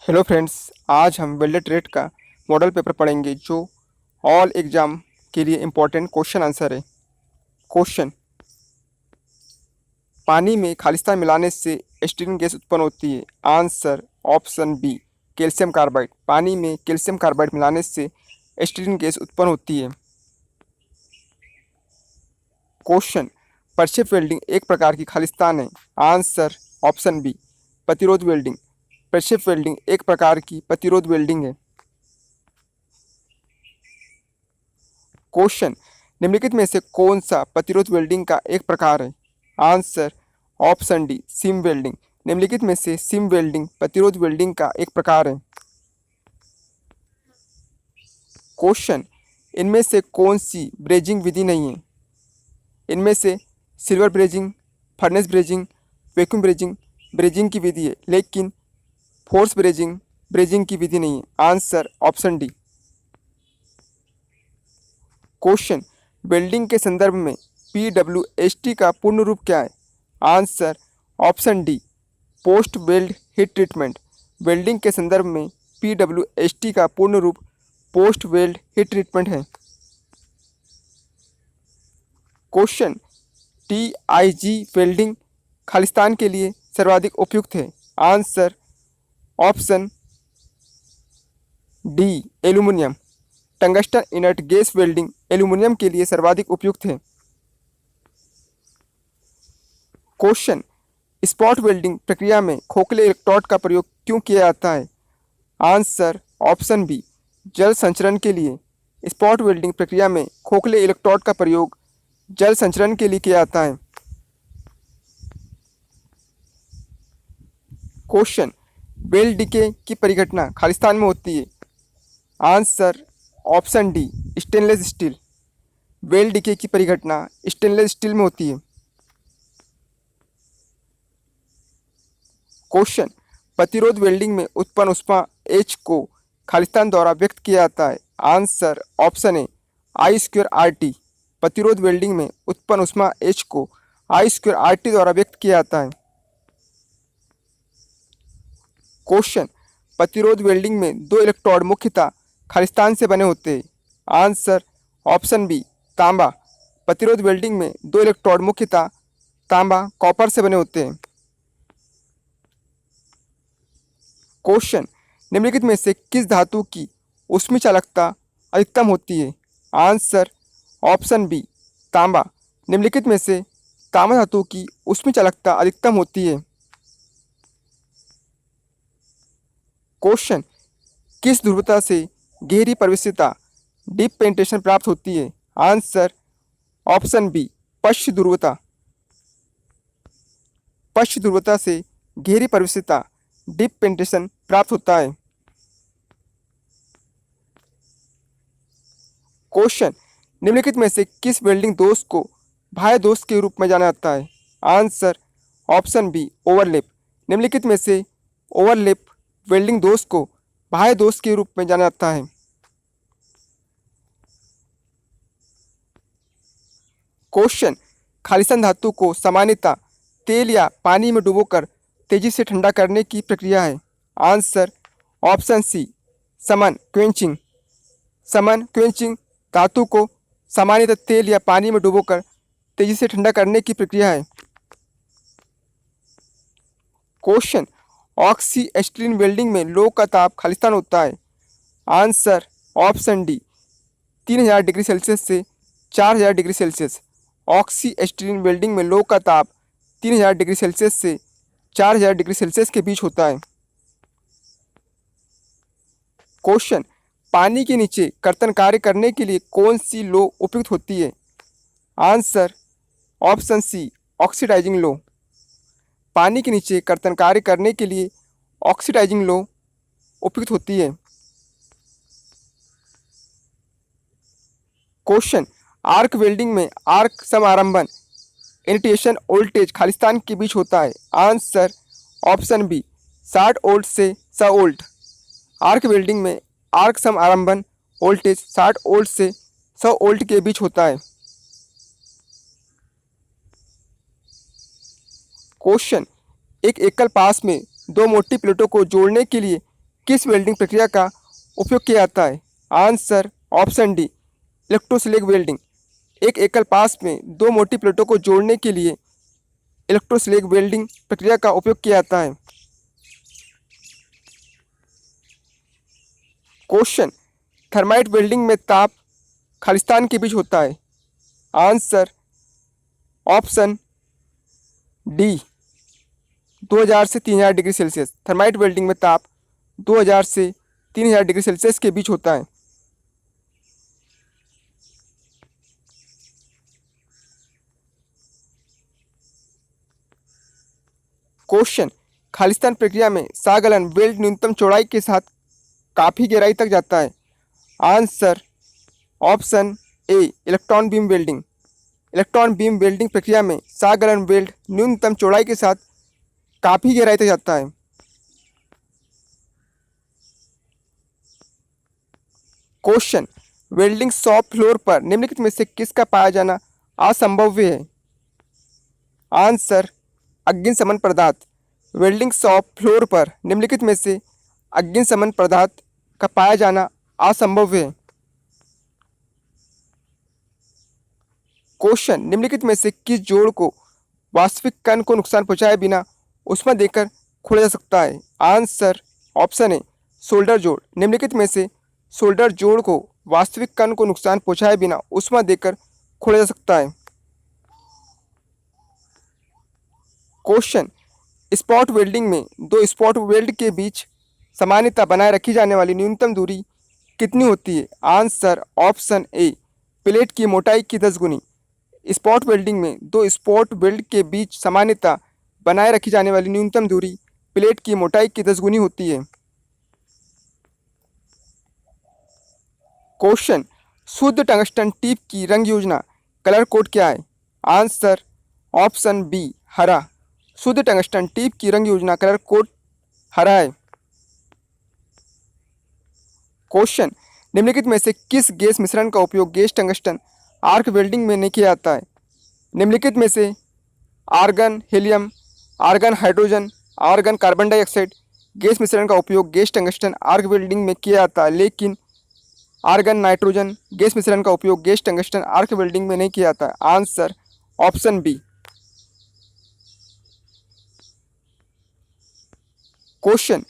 Hello friends, आज हम welded trade का मॉडल पेपर पढ़ेंगे जो ऑल एग्ज़ाम के लिए इम्पोर्टेंट क्वेश्चन आंसर है। क्वेश्चन: पानी में खालिस्तान मिलाने से एस्टिलीन गैस उत्पन्न होती है। Answer option B, calcium carbide. पानी में कैल्शियम कार्बाइड मिलाने से एस्टिलीन गैस उत्पन्न होती है। क्वेश्चन: प्रक्षेप वेल्डिंग एक प्रकार की खालिस्तान है। आंसर ऑप्शन बी, प्रतिरोध वेल्डिंग। प्रक्षेप वेल्डिंग एक प्रकार की प्रतिरोध वेल्डिंग है। क्वेश्चन: निम्नलिखित में से कौन सा प्रतिरोध वेल्डिंग का एक प्रकार है? Answer option D, seam welding. निम्नलिखित में से सीम वेल्डिंग प्रतिरोध वेल्डिंग का एक प्रकार है। क्वेश्चन: इनमें से कौन सी ब्रेजिंग विधि नहीं है? इनमें से silver brazing, furnace brazing, vacuum brazing brazing की विधि है, लेकिन फोर्स ब्रेजिंग ब्रेजिंग की विधि नहीं है। Answer option D. Question: welding के संदर्भ में PWST का पूर्ण रूप क्या है? Answer option D, post weld heat treatment. Welding के संदर्भ में PWST का पूर्ण रूप पोस्ट वेल्ड हीट ट्रीटमेंट है। क्वेश्चन: TIG वेल्डिंग खालिस्तान के लिए सर्वाधिक उपयुक्त है। Answer option D, aluminium. Tungsten inert gas welding aluminium के लिए सर्वाधिक उपयुक्त है। क्वेश्चन: स्पॉट वेल्डिंग प्रक्रिया में खोखले इलेक्ट्रोड का प्रयोग क्यों किया जाता है? आंसर ऑप्शन बी, जल संचरण के लिए। स्पॉट वेल्डिंग प्रक्रिया में खोखले इलेक्ट्रोड का प्रयोग जल संचरण के लिए किया जाता है। क्वेश्चन: वेल्ड डिके की परिघटना खालिस्तान में होती है। Answer option D, stainless steel. Weld decay की परिघटना स्टेनलेस स्टील में होती है। क्वेश्चन: प्रतिरोध वेल्डिंग में उत्पन्न ऊष्मा H को खालिस्तान द्वारा व्यक्त किया जाता है। आंसर ऑप्शन ए, I²RT। प्रतिरोध वेल्डिंग में उत्पन्न ऊष्मा H को I²RT द्वारा व्यक्त किया जाता है। क्वेश्चन: प्रतिरोध वेल्डिंग में दो इलेक्ट्रोड मुख्यतः खालिस्तान से बने होते हैं। आंसर ऑप्शन बी, तांबा। प्रतिरोध वेल्डिंग में दो इलेक्ट्रोड मुख्यतः तांबा कॉपर से बने होते हैं। क्वेश्चन: निम्नलिखित में से किस धातु की ऊष्मीय चालकता अधिकतम होती है? आंसर ऑप्शन बी, तांबा। निम्नलिखित में से तांबा धातु की ऊष्मीय चालकता अधिकतम होती है। क्वेश्चन: किस ध्रुवता से गहरी प्रवेशिता डीप पेनिट्रेशन प्राप्त होती है? आंसर ऑप्शन बी, पश्चिम ध्रुवता। पश्चिम ध्रुवता से गहरी प्रवेशिता डीप पेनिट्रेशन प्राप्त होता है। क्वेश्चन: निम्नलिखित में से किस वेल्डिंग दोष को बाह्य दोष के रूप में जाना जाता है? Answer option B, overlap. निम्नलिखित में से ओवरलैप वेल्डिंग दोष को बाह्य दोष के रूप में जाना जाता है। क्वेश्चन: खालिस्तान धातु को सामान्यतः तेल या पानी में डुबोकर तेजी से ठंडा करने की प्रक्रिया है। आंसर ऑप्शन सी, समन क्वेंचिंग। समन क्वेंचिंग धातु को सामान्यतः तेल या पानी में डुबोकर तेजी से ठंडा करने की प्रक्रिया है। क्वेश्चन: ऑक्सी एस्टिलीन वेल्डिंग में लोह का ताप खालिस्तान होता है। Answer option D, 3000 degree Celsius से 4000 डिग्री सेल्सियस। ऑक्सी एस्टिलीन वेल्डिंग में लोह का ताप 3000 डिग्री सेल्सियस से 4000 डिग्री सेल्सियस के बीच होता है। क्वेश्चन: पानी के नीचे कर्तन कार्य करने के लिए कौन सी लो उपयुक्त होती है? आंसर ऑप्शन सी, ऑक्सीडाइजिंग लो। पानी के नीचे कर्तन कार्य करने के लिए ऑक्सीडाइजिंग लो उपयुक्त होती है। क्वेश्चन: आर्क वेल्डिंग में आर्क समारंभन इनिटिएशन वोल्टेज खालिस्तान के बीच होता है। आंसर ऑप्शन बी, 60 वोल्ट से 100 वोल्ट। आर्क वेल्डिंग में आर्क सम आरंभन वोल्टेज 60 वोल्ट से 100 वोल्ट के बीच होता है। क्वेश्चन: एक एकल पास में दो मोटी प्लेटों को जोड़ने के लिए किस वेल्डिंग प्रक्रिया का उपयोग किया जाता है? Answer option D, electroslag welding. एक एकल पास में दो मोटी प्लेटों को जोड़ने के लिए इलेक्ट्रोस्लैग वेल्डिंग प्रक्रिया का उपयोग किया जाता है। क्वेश्चन, थर्माइट वेल्डिंग में ताप खालिस्तान के बीच होता है। आंसर ऑप्शन डी, 2000 से 3000 डिग्री सेल्सियस। थर्माइट वेल्डिंग में ताप 2000 से 3000 डिग्री सेल्सियस के बीच होता है। क्वेश्चन, खालिस्तान प्रक्रिया में सागलन वेल्ड न्यूनतम चौड़ाई के साथ काफ़ी गहराई तक जाता है। आंसर ऑप्शन ए, electron beam welding. Electron beam welding प्रक्रिया में सागलन वेल्ड न्यूनतम चौड़ाई के साथ काफ़ी गहराई तक जाता है। क्वेश्चन, वेल्डिंग शॉप फ्लोर पर निम्नलिखित में से किसका पाया जाना असंभव्य है? आंसर अग्निशमन पदार्थ। वेल्डिंग शॉप फ्लोर पर निम्नलिखित में से अग्निशमन पदार्थ का पाया जाना असंभव है। क्वेश्चन, निम्नलिखित में से किस जोड़ को वास्तविक कण को नुकसान पहुंचाए बिना ऊष्मा देकर खोला जा सकता है? आंसर ऑप्शन ए, सोल्डर जोड़। निम्नलिखित में से सोल्डर जोड़ को वास्तविक कण को नुकसान पहुंचाए बिना ऊष्मा देकर खोला जा सकता है। क्वेश्चन, स्पॉट वेल्डिंग में दो स्पॉट वेल्ड के बीच सामान्यतः बनाए रखी जाने वाली न्यूनतम दूरी कितनी होती है? आंसर ऑप्शन ए, प्लेट की मोटाई की 10 गुनी। स्पॉट वेल्डिंग में दो स्पॉट वेल्ड के बीच सामान्यतः बनाए रखी जाने वाली न्यूनतम दूरी प्लेट की मोटाई की 10 गुनी होती है। क्वेश्चन, शुद्ध टंगस्टन टिप की रंग योजना कलर कोड क्या है? आंसर ऑप्शन बी, हरा। शुद्ध टंगस्टन टिप की रंग योजना कलर कोड हरा है। क्वेश्चन, निम्नलिखित में से किस गैस मिश्रण का उपयोग गैस टंगस्टन आर्क वेल्डिंग में नहीं किया जाता है? निम्नलिखित में से argon helium, argon hydrogen, argon carbon dioxide gas मिश्रण का उपयोग गैस टंगस्टन आर्क वेल्डिंग में किया जाता है, लेकिन आर्गन नाइट्रोजन गैस मिश्रण का उपयोग गैस टंगस्टन आर्क वेल्डिंग में नहीं किया जाता है। Answer option B. Question,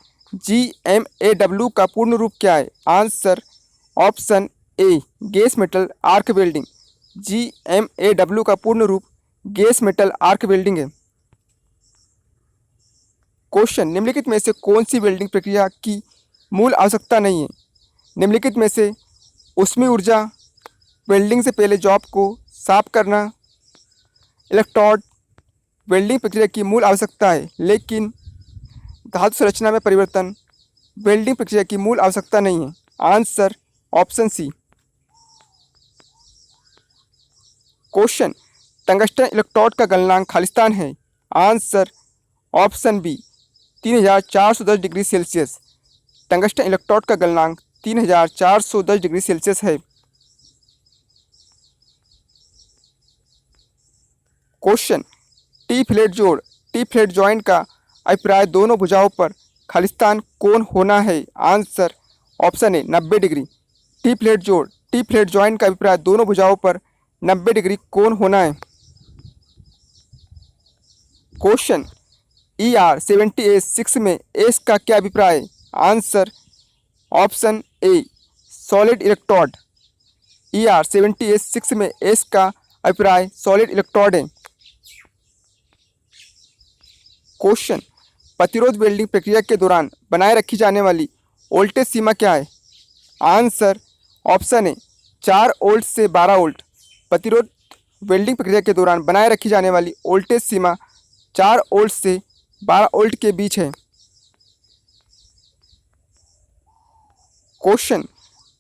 GMAW का पूर्ण रूप क्या है? Answer option A, gas metal arc welding. GMAW का पूर्ण रूप गैस मेटल आर्क वेल्डिंग है। क्वेश्चन, निम्नलिखित में से कौन सी वेल्डिंग प्रक्रिया की मूल आवश्यकता नहीं है? निम्नलिखित में से ऊष्मीय ऊर्जा, वेल्डिंग से पहले जॉब को साफ करना, इलेक्ट्रोड वेल्डिंग प्रक्रिया की मूल आवश्यकता है, लेकिन धातु संरचना में परिवर्तन वेल्डिंग प्रक्रिया की मूल आवश्यकता नहीं है। Answer option C. Question, tungsten electrode का गलनांक खालिस्तान है। Answer option B, 3410 degree Celsius. Tungsten electrode का गलनांक 3410 डिग्री सेल्सियस है। क्वेश्चन, टी फ्लैट जोड़ टी फ्लैट जॉइंट का अभिप्राय दोनों भुजाओं पर खालिस्तान कोण होना है। Answer option A, 90 degree. T flat जोड़ टी फ्लैट जॉइंट का अभिप्राय दोनों भुजाओं पर 90 डिग्री कोण होना है। क्वेश्चन, ER70S6 में एस का क्या अभिप्राय है? आंसर ऑप्शन ए, सॉलिड इलेक्ट्रोड। ER70S6 में एस का अभिप्राय सॉलिड इलेक्ट्रोड है। क्वेश्चन, प्रतिरोध वेल्डिंग प्रक्रिया के दौरान बनाए रखी जाने वाली वोल्टेज सीमा क्या है? आंसर ऑप्शन ए, 4 वोल्ट से 12 वोल्ट। प्रतिरोध वेल्डिंग प्रक्रिया के दौरान बनाए रखी जाने वाली वोल्टेज सीमा 4 वोल्ट से 12 वोल्ट के बीच है। क्वेश्चन,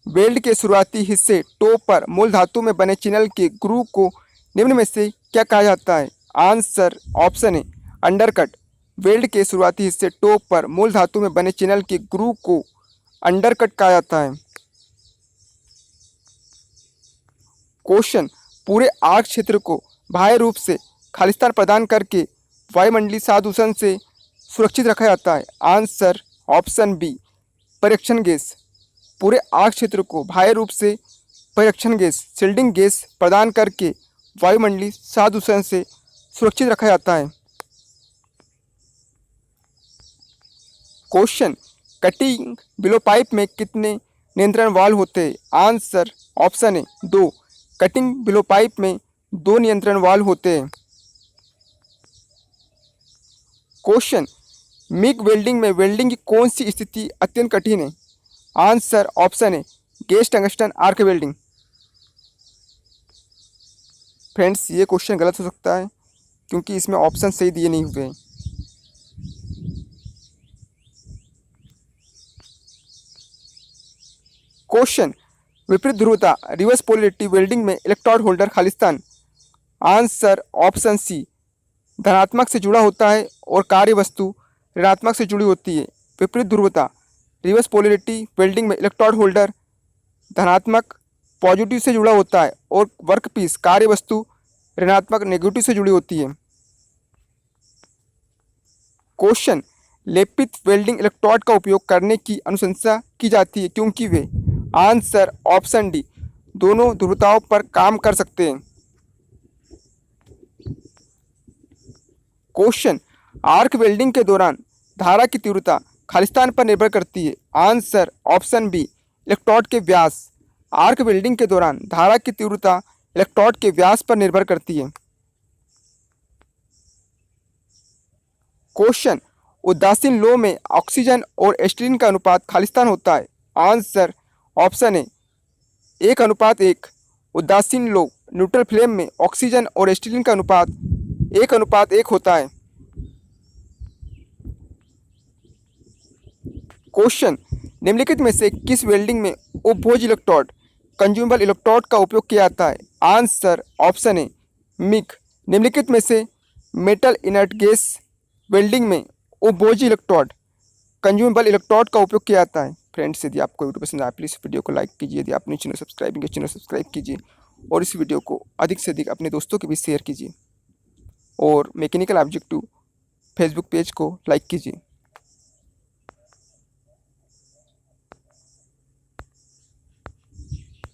वेल्ड के शुरुआती हिस्से टॉप पर मूल धातु में बने चैनल के ग्रूव को निम्न में से क्या कहा जाता है? आंसर ऑप्शन ए, अंडरकट। वेल्ड के शुरुआती हिस्से टॉप पर मूल धातु में बने चैनल के ग्रूव को अंडरकट कहा जाता है। क्वेश्चन, पूरे आर्क क्षेत्र को बाह्य रूप से खालिस्तान प्रदान करके वायुमंडलीय सादूषण से सुरक्षित रखा जाता है। आंसर ऑप्शन बी, परिरक्षण गैस पूरे आग क्षेत्र को बाह्य रूप से परिरक्षण गैस शील्डिंग गैस प्रदान करके वायुमंडलीय सात दूषण से सुरक्षित रखा जाता है। क्वेश्चन, कटिंग बिलो पाइप में कितने नियंत्रण वाल्व होते हैं? आंसर ऑप्शन है 2। कटिंग बिलो पाइप में 2 नियंत्रण वाल्व होते हैं। क्वेश्चन, मिग वेल्डिंग में वेल्डिंग की कौन सी स्थिति अत्यंत कठिन है? आंसर ऑप्शन है gas tungsten arc welding. Friends, ये क्वेश्चन गलत हो सकता है क्योंकि इसमें ऑप्शन सही दिए नहीं हुए हैं। क्वेश्चन, विपरीत ध्रुवता रिवर्स पोलरिटी वेल्डिंग में इलेक्ट्रोड होल्डर खालिस्तान। आंसर ऑप्शन सी धनात्मक से जुड़ा होता है और कार्य वस्तु ऋणात्मक से जुड़ी होती है। विपरीत ध्रुवता रिवर्स पोलरिटी वेल्डिंग में इलेक्ट्रोड होल्डर धनात्मक पॉजिटिव से जुड़ा होता है और वर्कपीस कार्य वस्तु ऋणात्मक नेगेटिव से जुड़ी होती है। क्वेश्चन, लेपित वेल्डिंग इलेक्ट्रोड का उपयोग करने की अनुशंसा की जाती है क्योंकि वे। आंसर ऑप्शन डी दोनों ध्रुवताओं पर काम कर सकते हैं। क्वेश्चन, आर्क वेल्डिंग के दौरान धारा की तीव्रता खालिस्तान पर निर्भर करती है। आंसर ऑप्शन बी इलेक्ट्रोड के व्यास। आर्क वेल्डिंग के दौरान धारा की तीव्रता इलेक्ट्रोड के व्यास पर निर्भर करती है। क्वेश्चन, उदासीन लो में ऑक्सीजन और एस्टिलीन का अनुपात खालिस्तान होता है। आंसर ऑप्शन है 1:1। उदासीन लो न्यूट्रल फ्लेम में ऑक्सीजन और एस्टिलीन का अनुपात 1:1 होता है। क्वेश्चन, निम्नलिखित में से किस वेल्डिंग में उपभोज्य इलेक्ट्रोड कंज्यूमेबल इलेक्ट्रोड का उपयोग किया जाता है? आंसर ऑप्शन है मिग। निम्नलिखित में से मेटल इनर्ट गैस वेल्डिंग में उपभोज्य इलेक्ट्रोड कंज्यूमेबल इलेक्ट्रोड का उपयोग किया जाता है। फ्रेंड्स, यदि आपको वीडियो पसंद आए प्लीज़ वीडियो को लाइक कीजिए। यदि आपने चैनल सब्सक्राइब कीजिए और इस वीडियो को अधिक से अधिक अपने दोस्तों के बीच शेयर कीजिए और मैकेनिकल ऑब्जेक्टिव फेसबुक पेज को लाइक कीजिए।